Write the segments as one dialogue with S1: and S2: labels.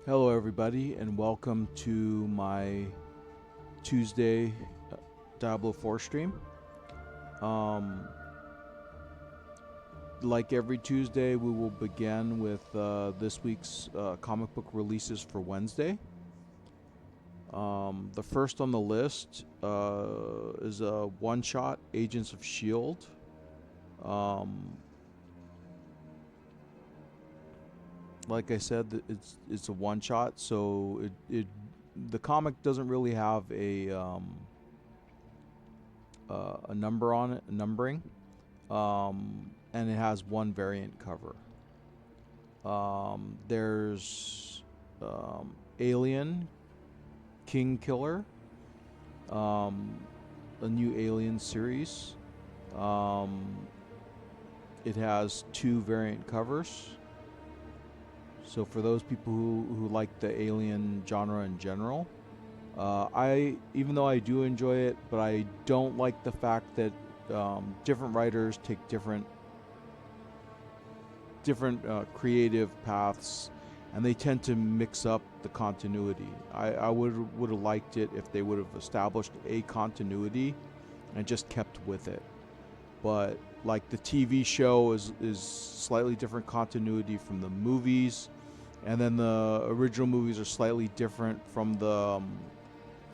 S1: Hello, everybody, and welcome to my Tuesday Diablo 4 stream. Like every Tuesday, we will begin with this week's comic book releases for Wednesday. The first on the list is a one-shot, Agents of S.H.I.E.L.D. Like I said, it's a one shot, so the comic doesn't really have a number on it, a numbering, and it has one variant cover. There's Alien King Killer, a new Alien series. It has two variant covers. So for those people who like the Alien genre in general, even though I do enjoy it, but I don't like the fact that different writers take different creative paths, and they tend to mix up the continuity. I would have liked it if they would have established a continuity and just kept with it. But like the TV show is slightly different continuity from the movies. And then the original movies are slightly different from the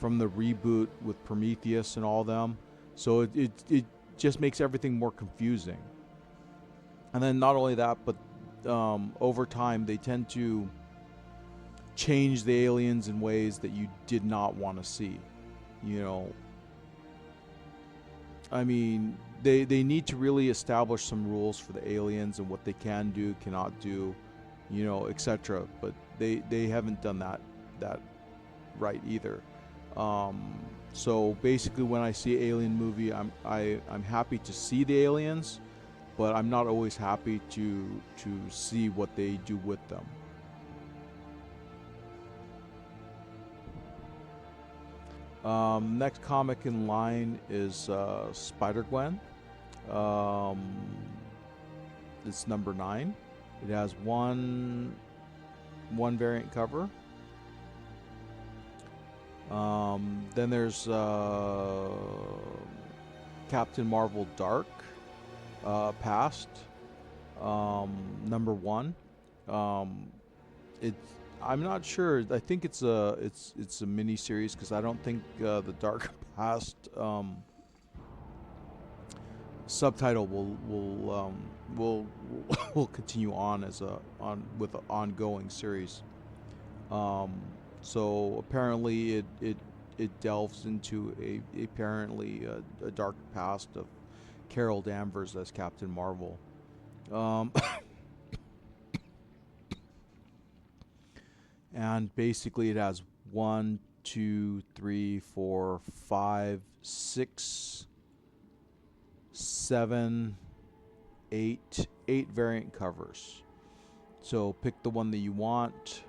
S1: reboot with Prometheus and all them. So it just makes everything more confusing. And then not only that, but over time they tend to change the aliens in ways that you did not want to see. You know, I mean, they need to really establish some rules for the aliens and what they can do, cannot do, you know, etc. But they haven't done that right either. So basically, when I see an alien movie, I'm happy to see the aliens, but I'm not always happy to see what they do with them. Next comic in line is Spider-Gwen. It's number 9. It has one variant cover. Then there's Captain Marvel Dark Past, number 1. I'm not sure. I think it's a mini series because I don't think the Dark Past subtitle will continue on as with an ongoing series. So apparently it delves into apparently a dark past of Carol Danvers as Captain Marvel. And basically it has 1, 2, 3, 4, 5, 6, 7, 8 variant covers. So pick the one that you want.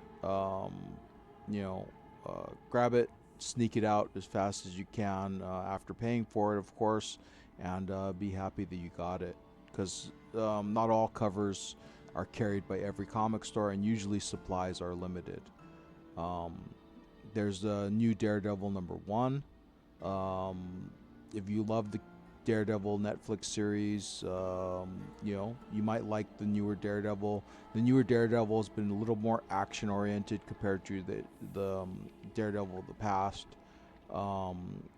S1: Grab it, sneak it out as fast as you can after paying for it, of course, and be happy that you got it, because not all covers are carried by every comic store, and usually supplies are limited. There's a new Daredevil number 1. If you love the Daredevil Netflix series, you might like the newer Daredevil. The newer Daredevil has been a little more action oriented compared to the Daredevil of the past.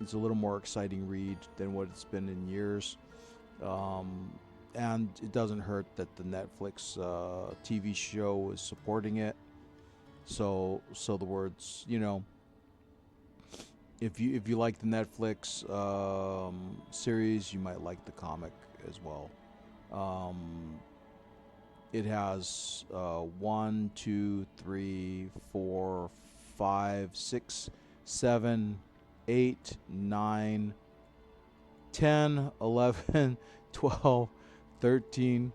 S1: It's a little more exciting read than what it's been in years. And it doesn't hurt that the Netflix TV show is supporting it. So the words, if you like the Netflix series, you might like the comic as well. It has 1, 2, 3, 4, 5, 6, 7, 8, 9, 10, 11, 12, 13,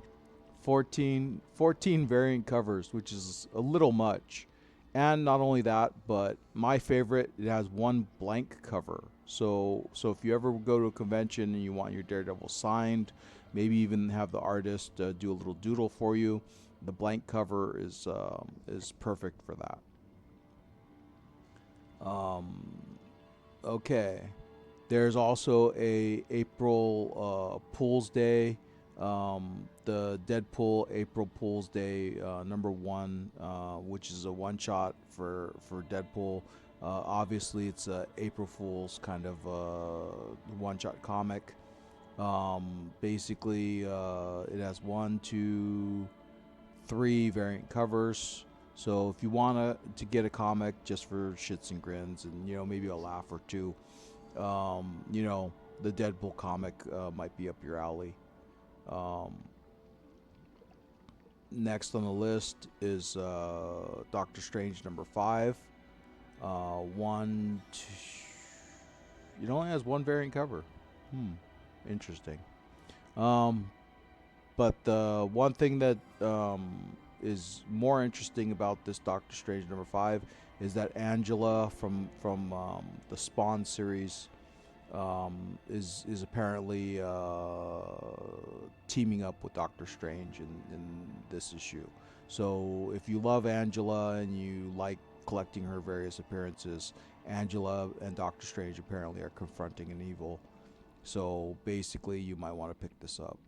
S1: 14 variant covers, which is a little much. And not only that, but my favorite, it has one blank cover. So if you ever go to a convention and you want your Daredevil signed, maybe even have the artist do a little doodle for you, the blank cover is perfect for that. Um, okay. There's also a April Pools Day, the Deadpool April Pools Day #1, which is a one shot for Deadpool. Obviously, it's a April Fool's kind of one shot comic. Basically, it has 1, 2, 3 variant covers. So if you want to get a comic just for shits and grins and maybe a laugh or two, you know, the Deadpool comic might be up your alley. Um, Next on the list is Doctor Strange #5. One, two, it only has one variant cover. Interesting. Um, but the one thing that is more interesting about this Doctor Strange #5 is that Angela from the Spawn series is apparently teaming up with Doctor Strange in this issue. So if you love Angela and you like collecting her various appearances, Angela and Doctor Strange apparently are confronting an evil. So basically, you might want to pick this up.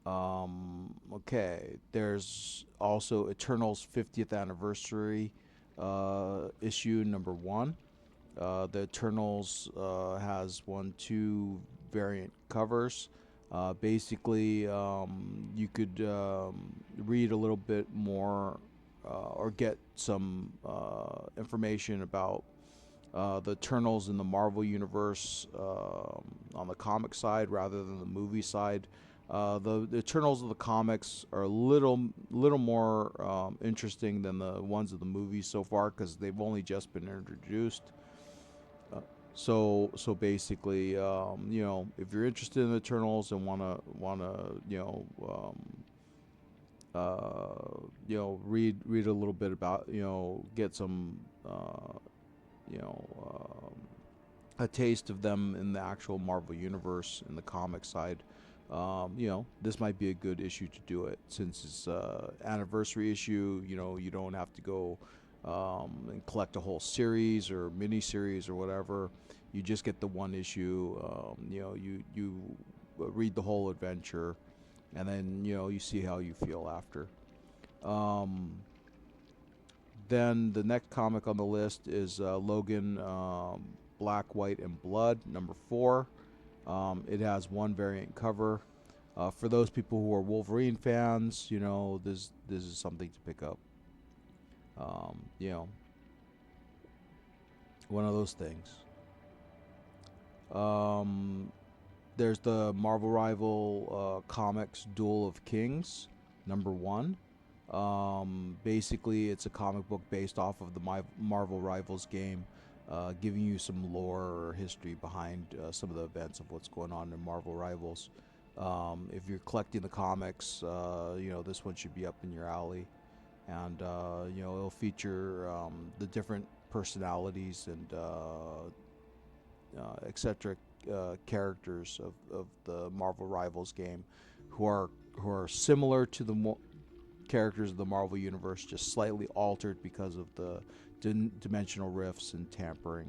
S1: Okay, there's also Eternals 50th anniversary issue #1. The Eternals has 1, 2 variant covers. Basically, you could read a little bit more or get some information about the Eternals in the Marvel Universe on the comic side rather than the movie side. The Eternals of the comics are a little more interesting than the ones of the movies so far because they've only just been introduced. So basically, if you're interested in the Eternals and wanna read a little bit about get some you know a taste of them in the actual Marvel universe in the comic side. This might be a good issue to do it since it's anniversary issue. You don't have to go and collect a whole series or mini series or whatever. You just get the one issue. You read the whole adventure, and then you see how you feel after. Um, then the next comic on the list is Logan Black, White, and Blood #4. It has one variant cover. For those people who are Wolverine fans, this is something to pick up. Um, you know, One of those things. Um, there's the Marvel Rival Comics Duel of Kings #1. Basically, it's a comic book based off of the Marvel Rivals game, giving you some lore or history behind some of the events of what's going on in Marvel Rivals. If you're collecting the comics, this one should be up in your alley, and it'll feature the different personalities and eccentric characters of the Marvel Rivals game, who are similar to the characters of the Marvel Universe, just slightly altered because of the dimensional rifts and tampering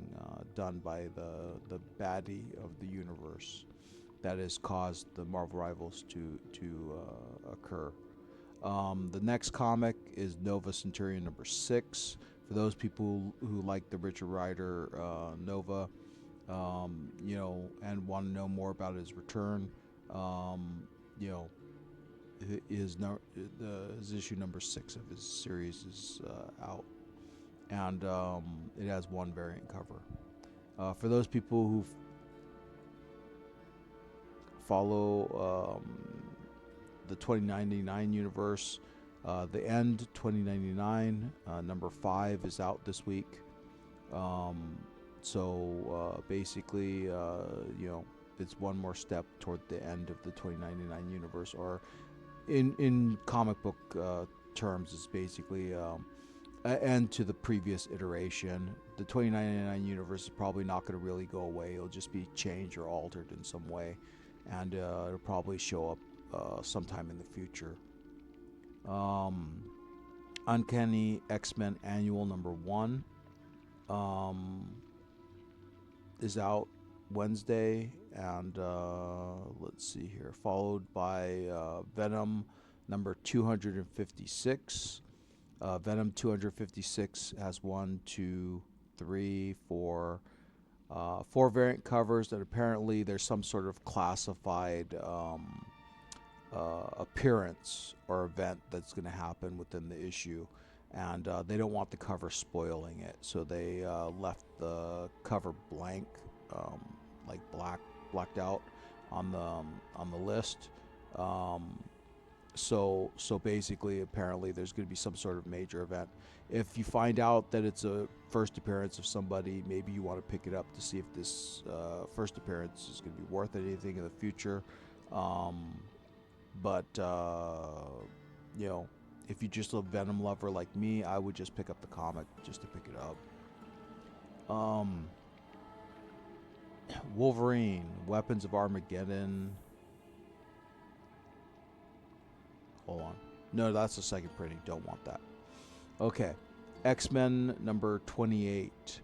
S1: done by the baddie of the universe that has caused the Marvel Rivals to occur. The next comic is Nova Centurion #6. For those people who like the Richard Rider Nova, and want to know more about his return, his issue #6 of his series is out, and it has one variant cover. For those people who follow the 2099 universe, The End 2099 #5 is out this week. So basically, it's one more step toward the end of the 2099 universe, or in comic book terms, it's basically an end to the previous iteration. The 2099 universe is probably not going to really go away. It'll just be changed or altered in some way, and it'll probably show up sometime in the future. Uncanny X-Men Annual #1. is out Wednesday, and let's see here, followed by Venom number 256. Venom 256 has 4 variant covers that apparently there's some sort of classified appearance or event that's going to happen within the issue, and they don't want the cover spoiling it, so they left the cover blank, like blacked out on the list. So basically, apparently, there's going to be some sort of major event. If you find out that it's a first appearance of somebody, maybe you want to pick it up to see if this first appearance is going to be worth anything in the future. But you know, if you're just a Venom lover like me, I would just pick up the comic just to pick it up. Wolverine, Weapons of Armageddon. Hold on. No, that's the second printing. Don't want that. Okay. X-Men number 28.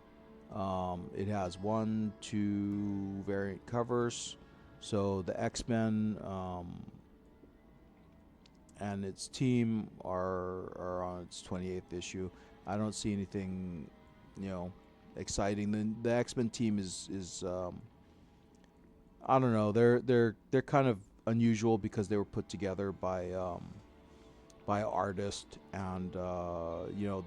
S1: It has 1, 2 variant covers. So the X-Men and its team are on its 28th issue. I don't see anything, exciting. The X-Men team is I don't know. They're kind of unusual because they were put together by an artist, and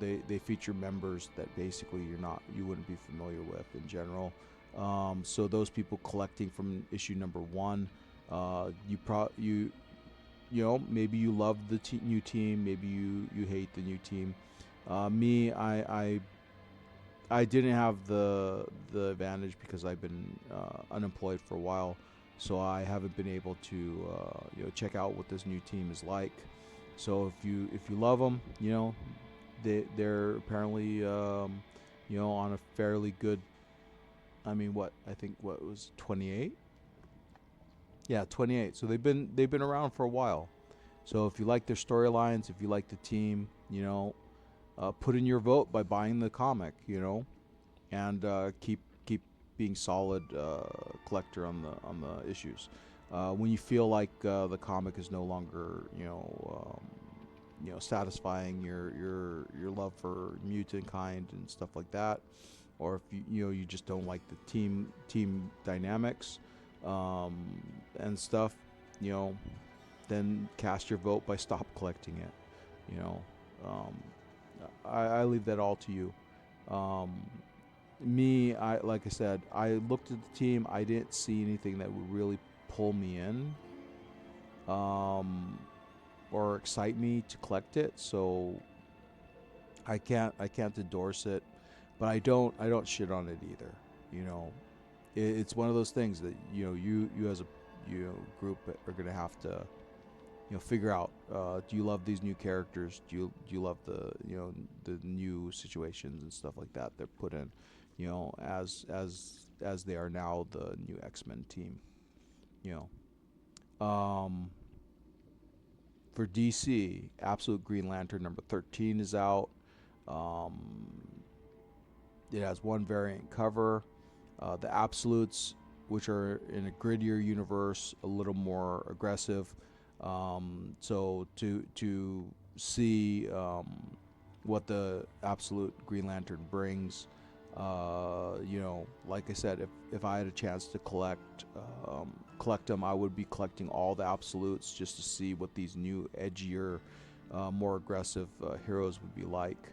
S1: they feature members that basically you wouldn't be familiar with in general. So those people collecting from issue number 1, maybe you love the new team, maybe you hate the new team. Me, I didn't have the advantage because I've been unemployed for a while, so I haven't been able to check out what this new team is like. So if you love them, they're apparently on a fairly good. I think what was 28? Yeah, 28. So they've been around for a while. So if you like their storylines, if you like the team, put in your vote by buying the comic, and keep being solid collector on the issues. When you feel like the comic is no longer satisfying your love for mutant kind and stuff like that, or if you just don't like the team dynamics and stuff, then cast your vote by stop collecting it. I leave that all to you. Me, like I said, I looked at the team. I didn't see anything that would really pull me in or excite me to collect it. So I can't endorse it, but I don't shit on it either. It's one of those things that you as a group are gonna have to figure out. Do you love these new characters? Do you love the new situations and stuff like that they're put in, as they are now the new X-Men team. For DC, Absolute Green Lantern number 13 is out. It has 1 variant cover. The Absolutes, which are in a grittier universe, a little more aggressive. So to see what the Absolute Green Lantern brings, like I said, if I had a chance to collect them, I would be collecting all the Absolutes just to see what these new edgier, more aggressive heroes would be like.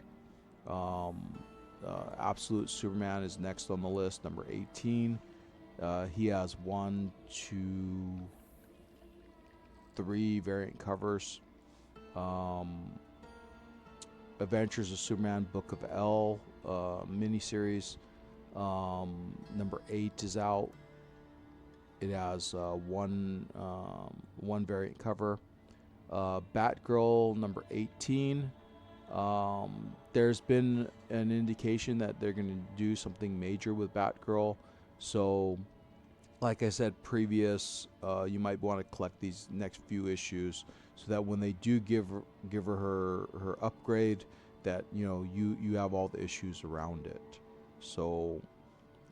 S1: Absolute Superman is next on the list, number 18. He has 1, 2, 3 variant covers. Adventures of Superman Book of L miniseries, number 8 is out. It has 1 variant cover. Batgirl number 18. There's been an indication that they're going to do something major with Batgirl. So, like I said previous, you might want to collect these next few issues so that when they do give her upgrade, that you have all the issues around it. So,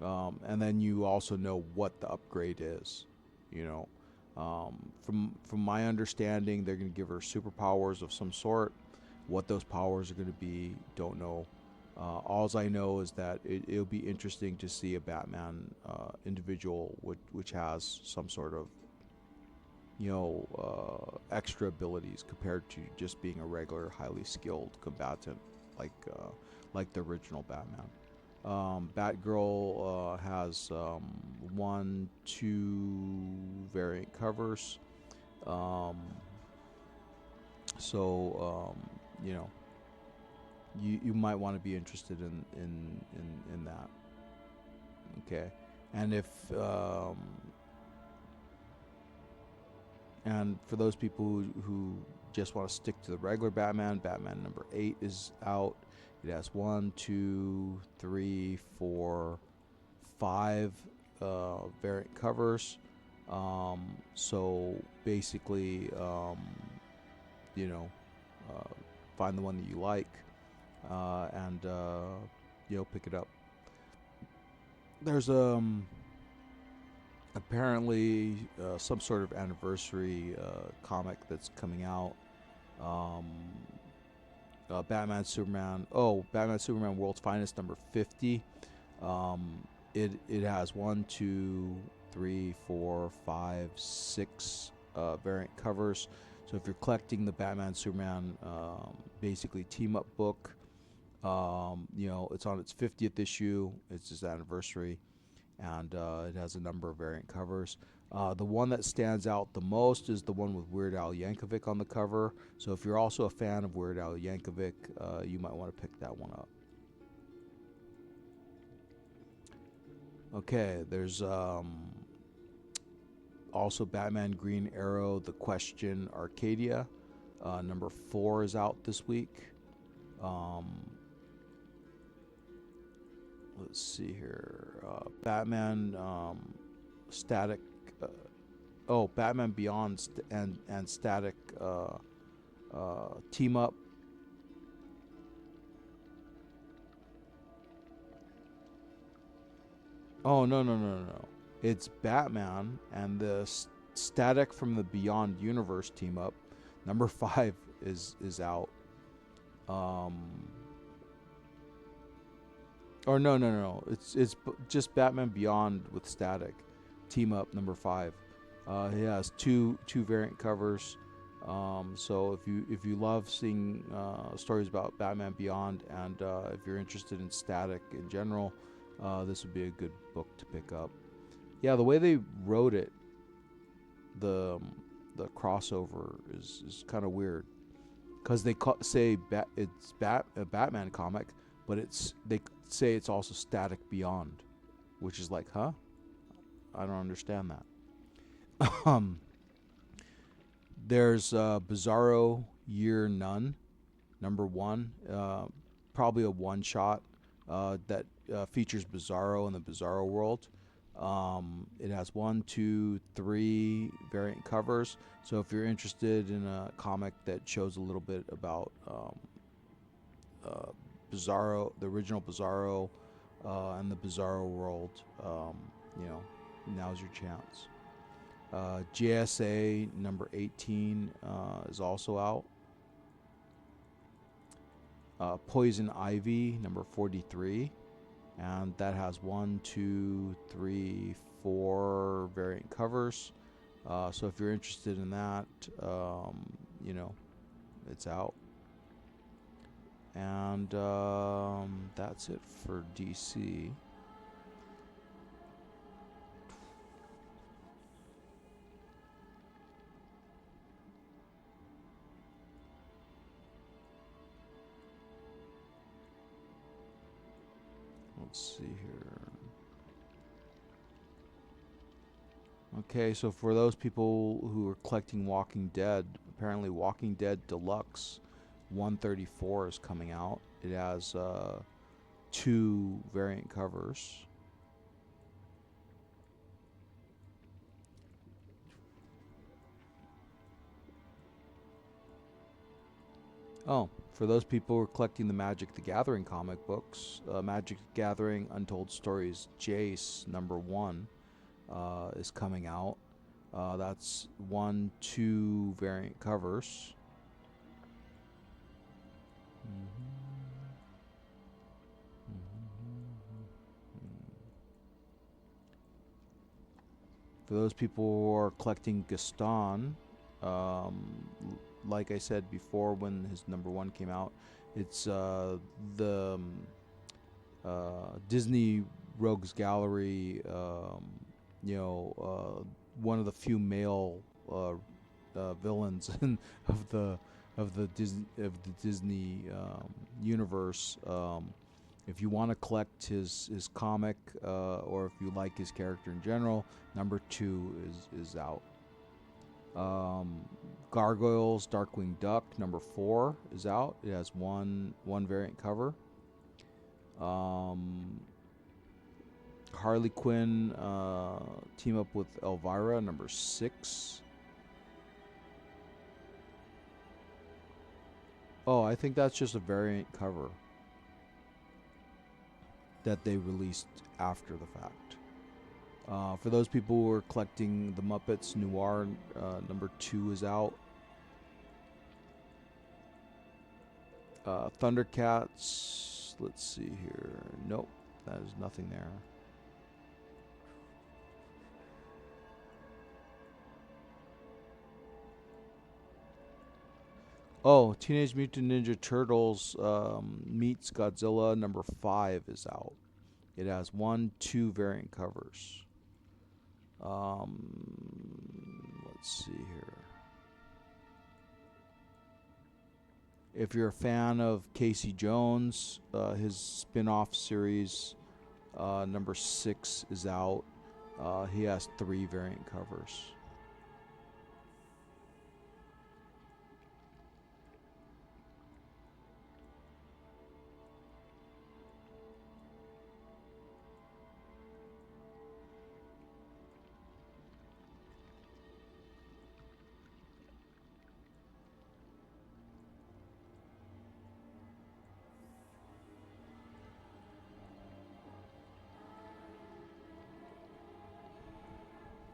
S1: and then you also know what the upgrade is. You know, from my understanding, they're going to give her superpowers of some sort. What those powers are going to be, don't know. Alls I know is that it'll be interesting to see a Batman individual which has some sort of, extra abilities compared to just being a regular highly skilled combatant like the original Batman. Batgirl has 1, 2 variant covers. So you might want to be interested in that. Okay, and if and for those people who just want to stick to the regular Batman number 8 is out. It has 1, 2, 3, 4, 5 variant covers. So basically, find the one that you like, and pick it up. There's apparently some sort of anniversary comic that's coming out. Batman Superman World's Finest number 50. It has 1, 2, 3, 4, 5, 6 variant covers. So if you're collecting the Batman Superman basically team up book, it's on its 50th issue. It's its anniversary, and it has a number of variant covers. The one that stands out the most is the one with Weird Al Yankovic on the cover. So if you're also a fan of Weird Al Yankovic, you might want to pick that one up. Okay, there's also Batman Green Arrow, The Question, Arcadia. Number 4 is out this week. Let's see here. Batman Static. Batman Beyond and Static team up. Oh, no. It's Batman and the Static from the Beyond Universe team up. Number 5 is out. Or no. It's just Batman Beyond with Static team up number 5. It has two variant covers. So if you love seeing stories about Batman Beyond, and if you're interested in Static in general, this would be a good book to pick up. Yeah, the way they wrote it, the crossover is kind of weird, because they say it's a Batman comic, but they say it's also Static Beyond, which is like, huh? I don't understand that. There's Bizarro Year None, number 1, probably a one shot that features Bizarro in the Bizarro world. It has 1, 2, 3 variant covers. So if you're interested in a comic that shows a little bit about Bizarro, the original Bizarro, and the Bizarro world, now's your chance. JSA number 18 is also out. Poison Ivy number 43, and that has 1, 2, 3, 4 variant covers. So if you're interested in that, it's out. And that's it for DC. Let's see here. Okay, so for those people who are collecting Walking Dead, apparently Walking Dead Deluxe 134 is coming out. It has 2 variant covers. Oh, For those people who are collecting the Magic the Gathering comic books, Magic the Gathering Untold Stories Jace #1 is coming out. That's 1, 2 variant covers. For those people who are collecting Gaston, like I said before when his #1 came out, it's the Disney Rogues Gallery, one of the few male villains of the Disney universe. If you want to collect his comic, or if you like his character in general, #2 is out. Gargoyles Darkwing Duck #4 is out. It has one variant cover. Harley Quinn team up with Elvira #6. Oh, I think that's just a variant cover that they released after the fact. For those people who are collecting the Muppets, Noir #2 is out. Thundercats, let's see here. Nope, that is nothing there. Oh, Teenage Mutant Ninja Turtles meets Godzilla #5 is out. It has 1, 2 variant covers. Let's see here. If you're a fan of Casey Jones, his spin-off series #6 is out. He has 3 variant covers.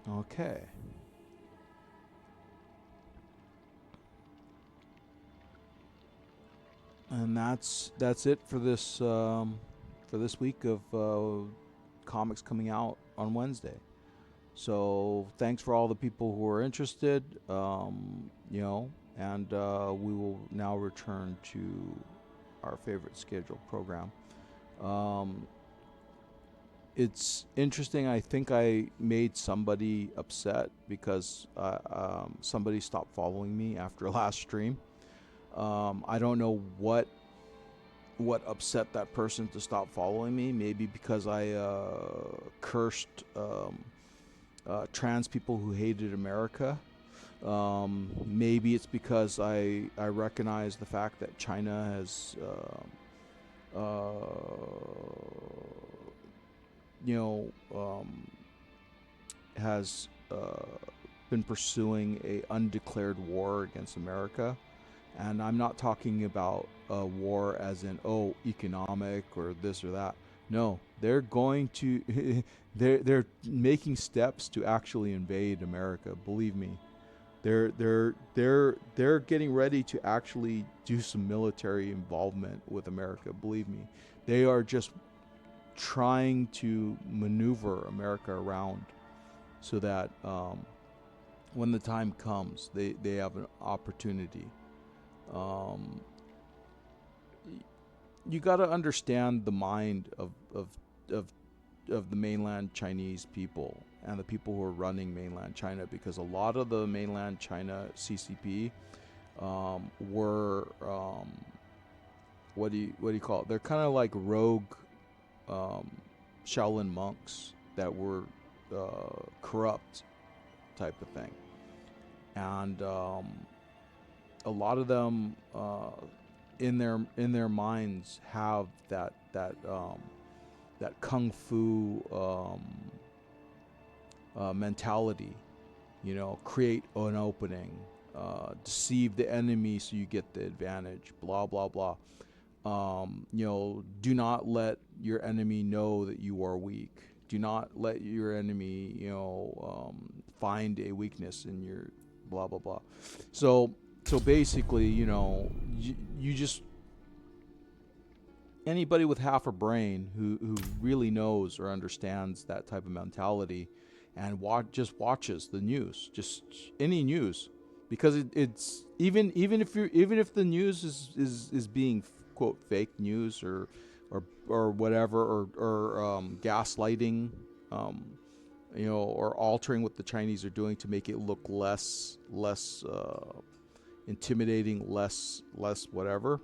S1: Okay. And that's it for this week of comics coming out on Wednesday. So thanks for all the people who are interested, and we will now return to our favorite scheduled program. It's interesting. I think I made somebody upset because somebody stopped following me after last stream. I don't know what upset that person to stop following me. Maybe because I cursed trans people who hated America. Maybe it's because I recognize the fact that China has has been pursuing a undeclared war against America. And I'm not talking about a war as in, economic or this or that. No, they're going to, they're making steps to actually invade America. Believe me, they're getting ready to actually do some military involvement with America. Believe me, they are just trying to maneuver America around so that when the time comes, they have an opportunity. You got to understand the mind of the mainland Chinese people and the people who are running mainland China, because a lot of the mainland China CCP were what do you call it? They're kind of like rogue Shaolin monks that were corrupt type of thing, and a lot of them in their minds have that kung fu mentality, create an opening, deceive the enemy so you get the advantage, blah, blah, blah. Do not let your enemy know that you are weak. Do not let your enemy, find a weakness in your blah, blah, blah. So basically, you just, anybody with half a brain who really knows or understands that type of mentality and just watches the news, just any news, because it's even if the news is being quote fake news or whatever or gaslighting, or altering what the Chinese are doing to make it look less intimidating, less whatever.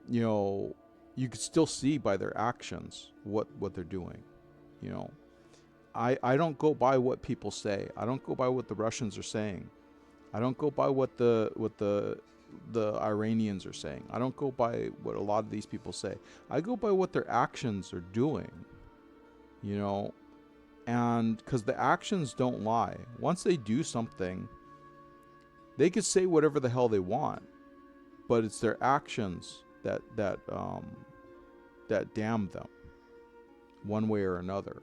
S1: You could still see by their actions what they're doing. I don't go by what people say. I don't go by what the Russians are saying. I don't go by what the Iranians are saying. I don't go by what a lot of these people say. I go by what their actions are doing. And because the actions don't lie. Once they do something, they could say whatever the hell they want, but it's their actions that damn them one way or another.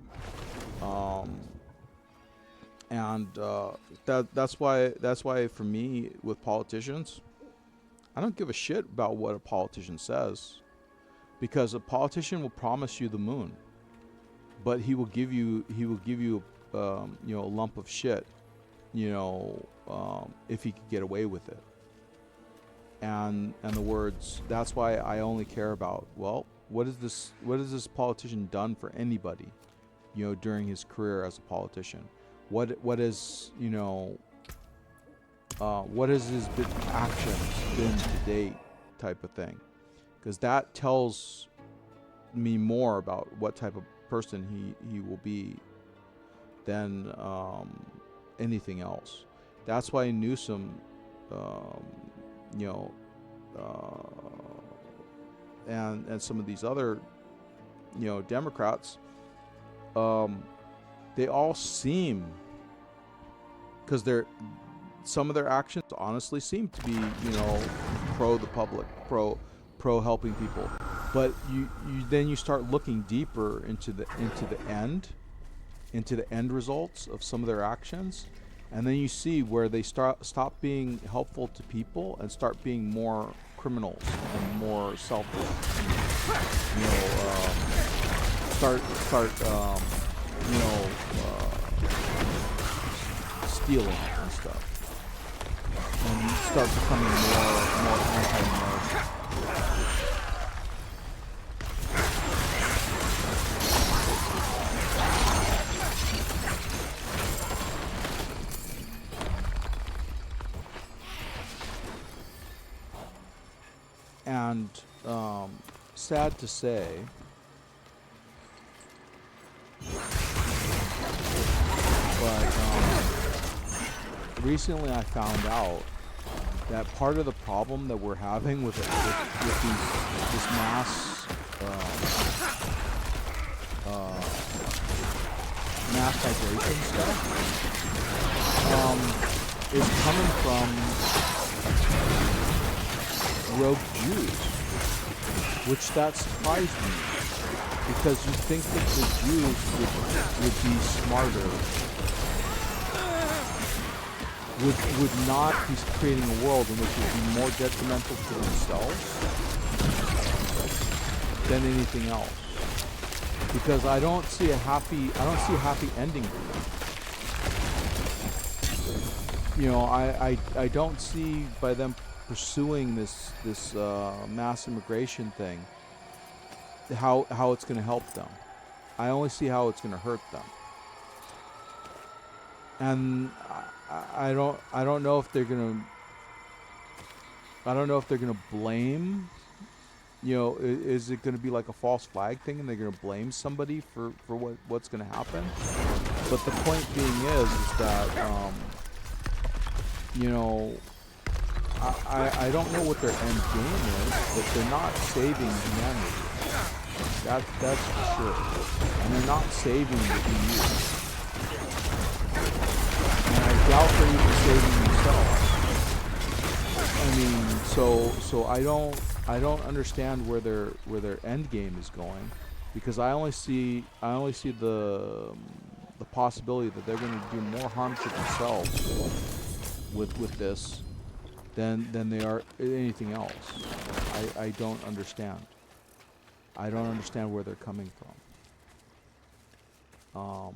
S1: That's why for me with politicians, I don't give a shit about what a politician says, because a politician will promise you the moon, but he will give you a lump of shit, if he could get away with it. And the words, that's why I only care about, well, what has this politician done for anybody, during his career as a politician? What has his actions been to date, type of thing? Because that tells me more about what type of person he will be than anything else. That's why Newsom, and some of these other, Democrats, they all seem, because some of their actions honestly seem to be, pro the public, pro helping people. But then you start looking deeper into the end results of some of their actions, and then you see where they stop being helpful to people and start being more criminals and more selfish. Stealing and stuff, and start becoming more anti-American. And sad to say, but recently I found out that part of the problem that we're having with this mass migration stuff is coming from rogue Jews, which that surprised me, because you think that the Jews would be smarter, would not be creating a world in which it would be more detrimental to themselves than anything else. Because I don't see a happy ending to them. I don't see by them pursuing this mass immigration thing how it's going to help them. I only see how it's going to hurt them. And I don't know if they're going to blame, is it going to be like a false flag thing and they're going to blame somebody for what's going to happen? But the point being is that I don't know what their end game is, but they're not saving humanity. That's for sure. And they're not saving the EU. And I doubt they're even saving themselves. I mean, so I don't understand where their end game is going, because I only see the possibility that they're going to do more harm to themselves with this than they are anything else. I don't understand. I don't understand where they're coming from.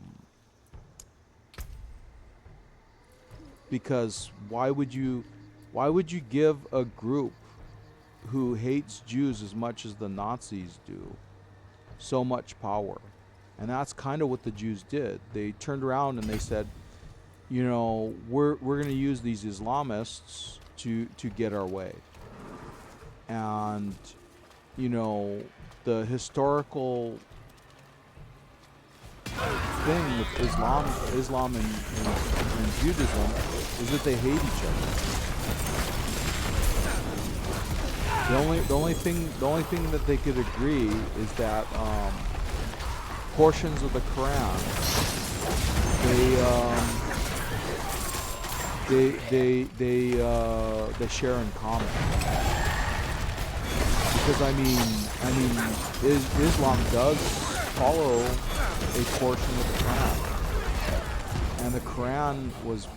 S1: Because why would you give a group who hates Jews as much as the Nazis do so much power? And that's kind of what the Jews did. They turned around and they said, you know, we're going to use these Islamists to get our way. And, you know, the historical thing with Islam and Judaism is that they hate each other. The only thing that they could agree is that portions of the Quran they share in common. Because I mean, Islam does follow a portion of the Quran, and the Quran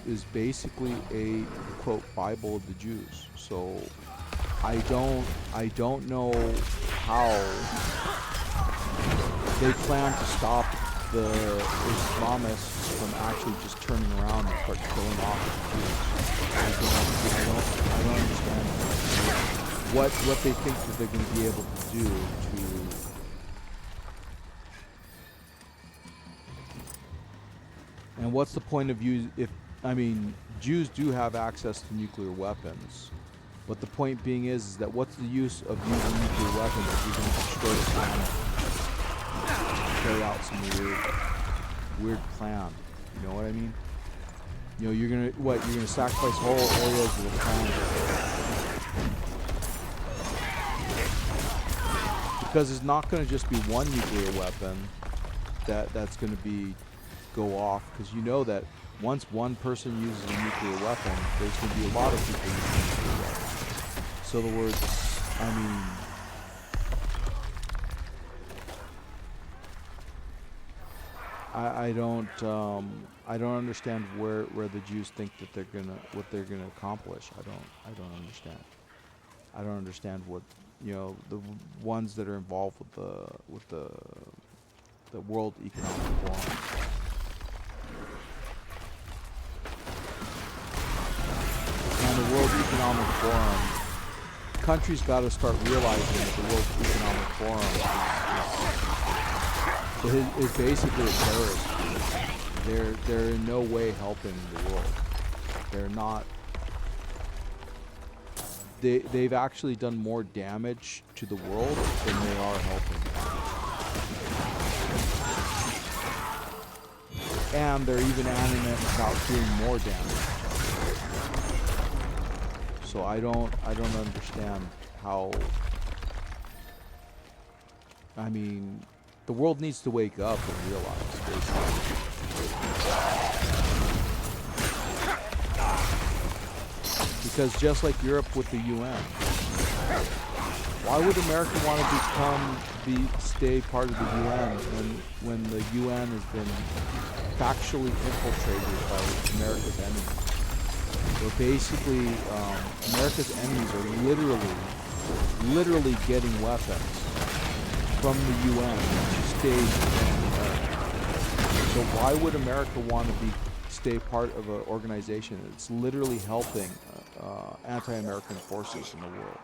S1: is basically a quote Bible of the Jews. So I don't know how they plan to stop the Islamists from actually just turning around and start killing off the Jews. I don't understand what they think that they're going to be able to do to. And what's the point of Jews do have access to nuclear weapons, but the point being is that what's the use of using nuclear weapons if you're going to destroy the planet, carry out some weird plan? You know what I mean? You know, you're gonna sacrifice whole areas of the planet because it's not going to just be one nuclear weapon that's going to go off, because you know that once one person uses a nuclear weapon, there's going to be a lot of people using nuclear weapons. So the words, I don't understand where the Jews think that what they're gonna accomplish. I don't understand. I don't understand what, you know, the ones that are involved with the World Economic Forum. And the World Economic Forum, countries got to start realizing that the World Economic Forum is basically a terrorist group. They're in no way helping the world. They're not. They've actually done more damage to the world than they are helping. And they're even adamant about doing more damage. So I don't understand how. I mean, the world needs to wake up and realize, basically. Because just like Europe with the UN, why would America want to stay part of the UN when the UN has been factually infiltrated by America's enemies? So basically, America's enemies are literally getting weapons from the UN, which stays within America. So why would America want to stay part of an organization that's literally helping anti-American forces in the world?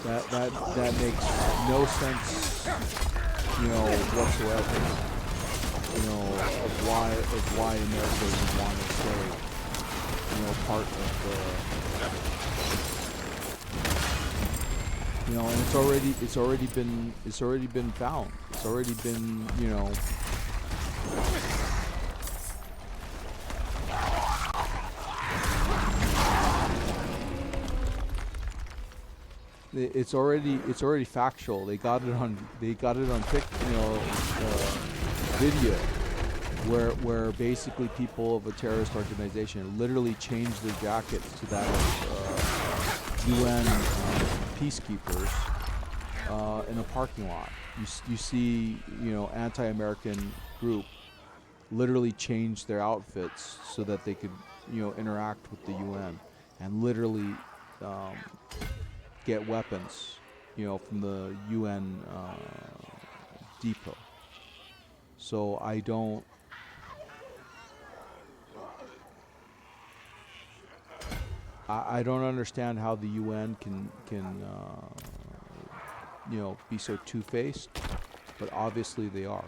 S1: That makes no sense, you know, whatsoever. You know, of why America would want to stay, you know, part of the, you know, and it's already been found. It's already been, you know. It's already factual. They got it on video. where basically people of a terrorist organization literally change their jackets to that of UN peacekeepers in a parking lot. You see, anti-American group literally change their outfits so that they could, interact with the UN, and literally get weapons, from the UN depot. So I don't understand how the UN can be so two-faced, but obviously they are.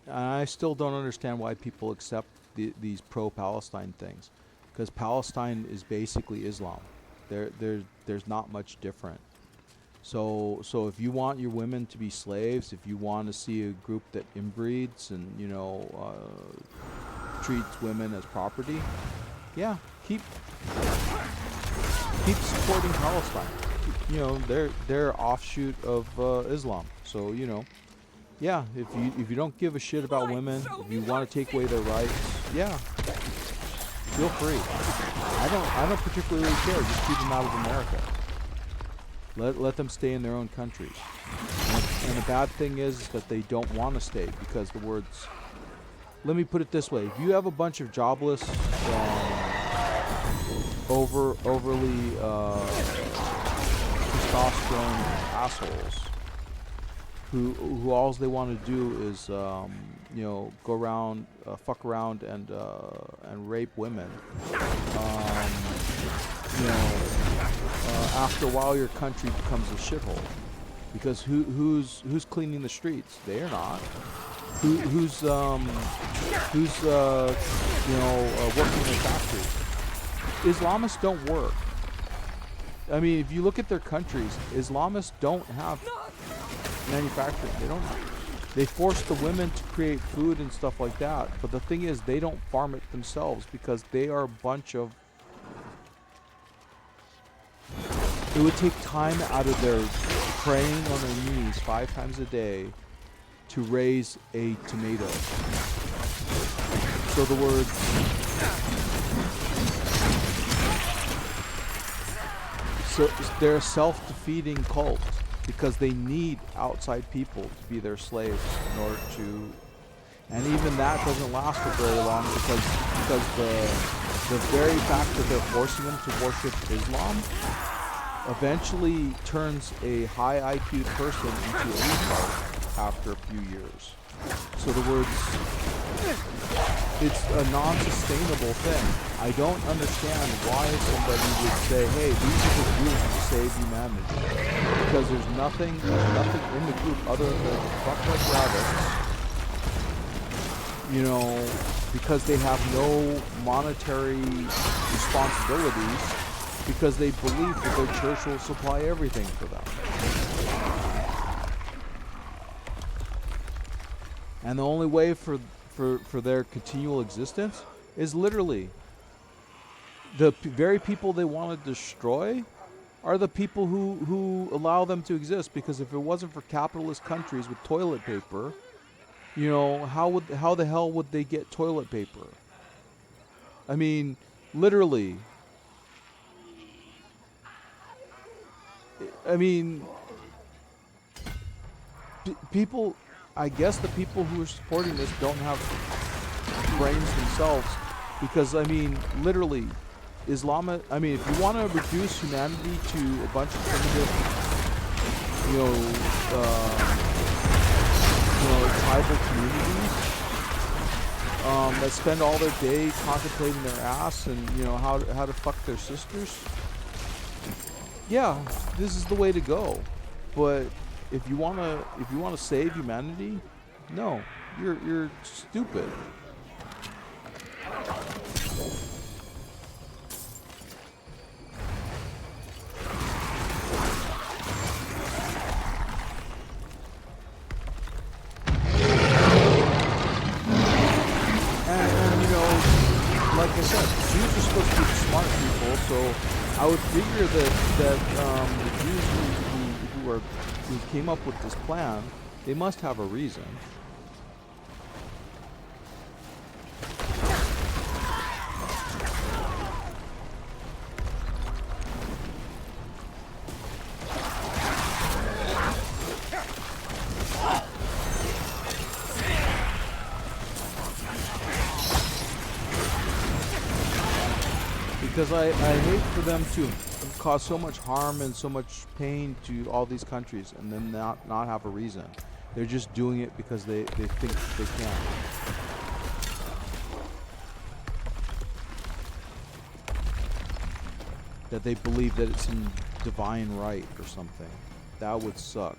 S1: I still don't understand why people accept these pro-Palestine things, because Palestine is basically Islam. There's not much different. So if you want your women to be slaves, if you want to see a group that inbreeds and treats women as property, yeah, keep supporting Palestine. They're offshoot of Islam. So yeah, if you don't give a shit about women, if you want to take away their rights, yeah, feel free. I don't particularly care. Just keep them out of America. Let them stay in their own countries. And the bad thing is that they don't want to stay because the words. Let me put it this way: if you have a bunch of jobless, overly testosterone assholes who all they want to do is go around, fuck around and rape women. After a while, your country becomes a shithole because who's cleaning the streets? They are not. Who's working in factories? Islamists don't work. I mean, if you look at their countries, Islamists don't have manufacturing. They force the women to create food and stuff like that. But the thing is, they don't farm it themselves because they are a bunch of. It would take time out of their praying on their knees 5 times a day to raise a tomato. So the word. So they're a self-defeating cult because they need outside people to be their slaves in order to, and even that doesn't last for very long because the very fact that they're forcing them to worship Islam eventually turns a high IQ person into a retard after a few years. So the words, it's a non-sustainable thing. I don't understand why somebody would say, hey, these are the groups to save humanity. Because there's nothing in the group other than fuck like rabbits. Because they have no monetary responsibilities, because they believe that their church will supply everything for them. And the only way for their continual existence is literally the very people they want to destroy are the people who allow them to exist. Because if it wasn't for capitalist countries with toilet paper, how the hell would they get toilet paper? I mean, literally. I mean, people. I guess the people who are supporting this don't have brains themselves, because I mean, literally, if you want to reduce humanity to a bunch of primitive, tribal communities that spend all their day contemplating their ass and how to fuck their sisters, yeah, this is the way to go. But if you wanna save humanity, no, you're stupid. like I said, Jews are supposed to be the smart people, so I would figure that the Jews who came up with this plan, they must have a reason. Because I hate for them to cause so much harm and so much pain to all these countries and then not have a reason. They're just doing it because they think they can. That they believe that it's some divine right or something. That would suck.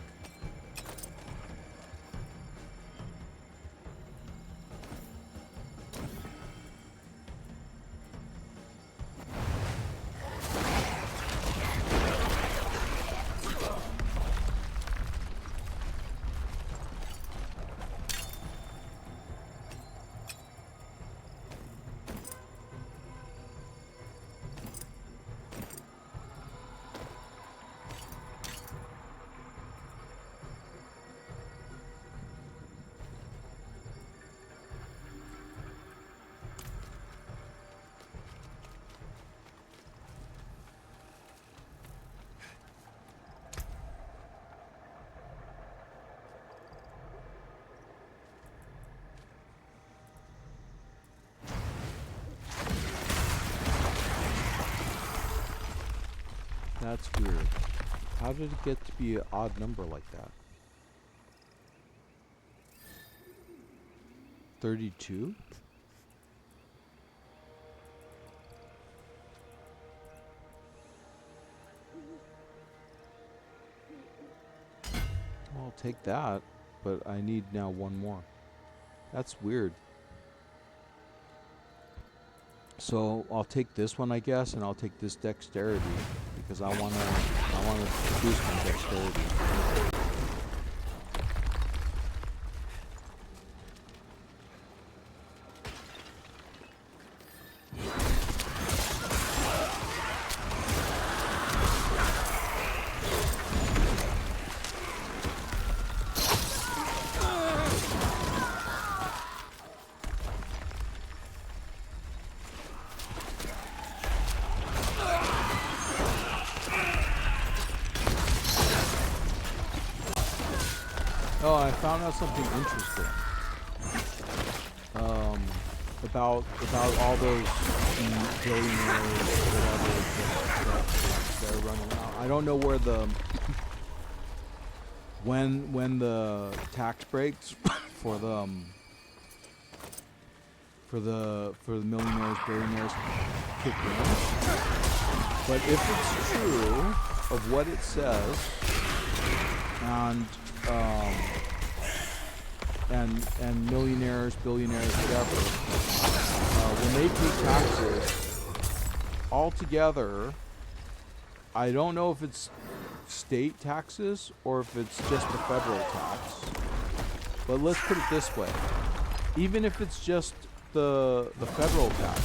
S1: That's weird. How did it get to be an odd number like that? 32? Well, I'll take that, but I need now one more. That's weird. So I'll take this one, I guess, and I'll take this dexterity because I wanna boost my dexterity. Oh, I found out something interesting. About all those billionaires, whatever, that are running out. I don't know where the when the tax breaks for the millionaires, billionaires kick in. But if it's true of what it says, and millionaires, billionaires, whatever, when they pay taxes altogether, I don't know if it's state taxes or if it's just the federal tax. But let's put it this way: even if it's just the federal tax,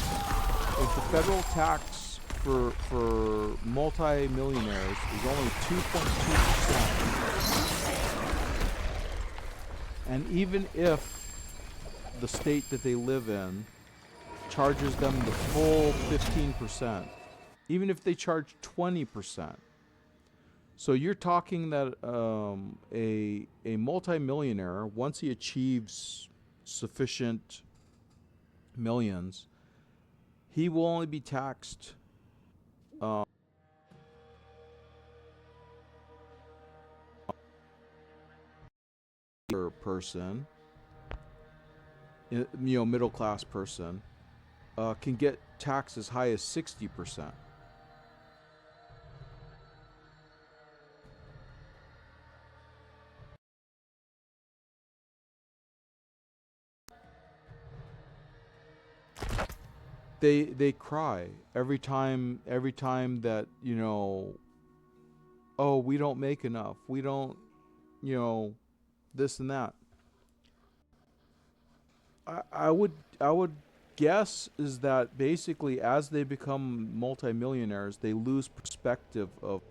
S1: if the federal tax for multi-millionaires is only 2.2%. And even if the state that they live in charges them the full 15%, even if they charge 20%, so you're talking that a multi-millionaire, once he achieves sufficient millions, he will only be taxed per person, middle class person, can get taxed as high as 60%. They cry every time that, oh, we don't make enough, we don't, this and that. I would guess is that basically as they become multimillionaires, they lose perspective of